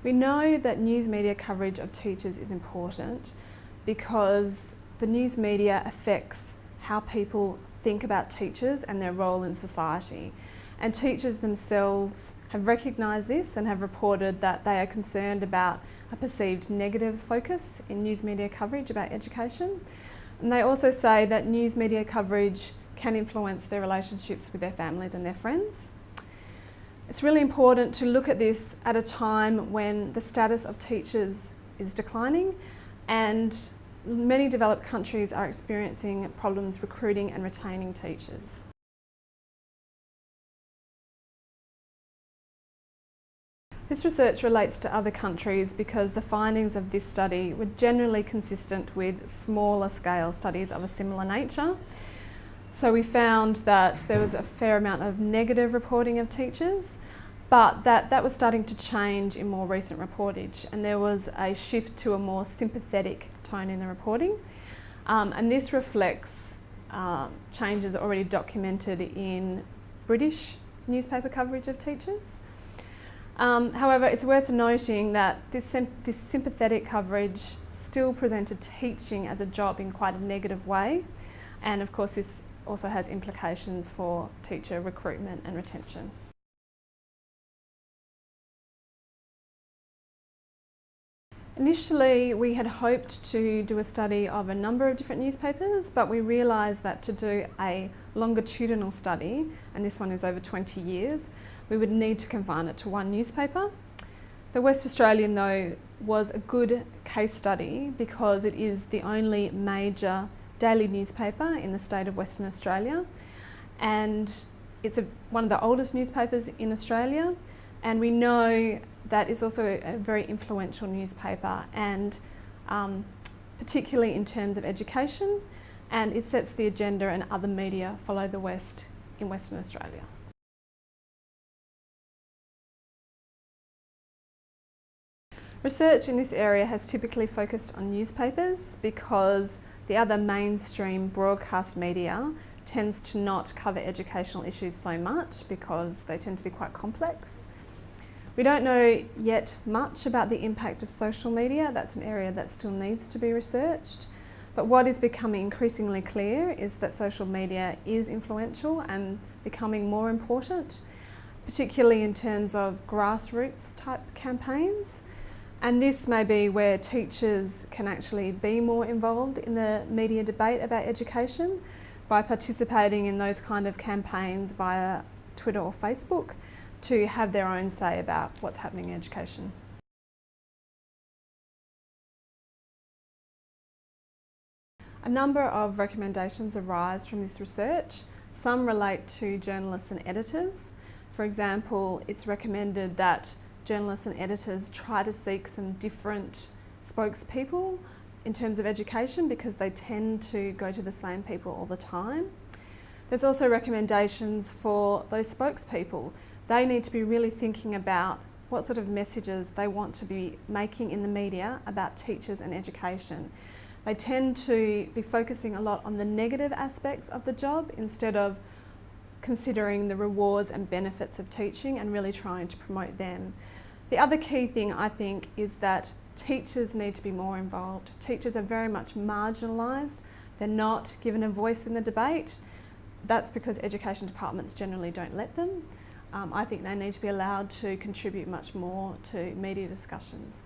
We know that news media coverage of teachers is important because the news media affects how people think about teachers and their role in society. And teachers themselves have recognised this and have reported that they are concerned about a perceived negative focus in news media coverage about education. And they also say that news media coverage can influence their relationships with their families and their friends. It's really important to look at this at a time when the status of teachers is declining and many developed countries are experiencing problems recruiting and retaining teachers. This research relates to other countries because the findings of this study were generally consistent with smaller scale studies of a similar nature. So we found that there was a fair amount of negative reporting of teachers, but that was starting to change in more recent reportage, and there was a shift to a more sympathetic tone in the reporting. And this reflects changes already documented in British newspaper coverage of teachers. However, it's worth noting that this sympathetic coverage still presented teaching as a job in quite a negative way, and of course this also has implications for teacher recruitment and retention. Initially, we had hoped to do a study of a number of different newspapers, but we realised that to do a longitudinal study, and this one is over 20 years, we would need to confine it to one newspaper. The West Australian, though, was a good case study because it is the only major daily newspaper in the state of Western Australia, and it's one of the oldest newspapers in Australia, and we know that it's also a very influential newspaper, and particularly in terms of education, and it sets the agenda and other media follow the West in Western Australia. Research in this area has typically focused on newspapers because the other mainstream broadcast media tends to not cover educational issues so much because they tend to be quite complex. We don't know yet much about the impact of social media. That's an area that still needs to be researched. But what is becoming increasingly clear is that social media is influential and becoming more important, particularly in terms of grassroots type campaigns. And this may be where teachers can actually be more involved in the media debate about education by participating in those kind of campaigns via Twitter or Facebook to have their own say about what's happening in education. A number of recommendations arise from this research. Some relate to journalists and editors. For example, it's recommended that journalists and editors try to seek some different spokespeople in terms of education because they tend to go to the same people all the time. There's also recommendations for those spokespeople. They need to be really thinking about what sort of messages they want to be making in the media about teachers and education. They tend to be focusing a lot on the negative aspects of the job instead of considering the rewards and benefits of teaching and really trying to promote them. The other key thing, I think, is that teachers need to be more involved. Teachers are very much marginalised. They're not given a voice in the debate. That's because education departments generally don't let them. I think they need to be allowed to contribute much more to media discussions.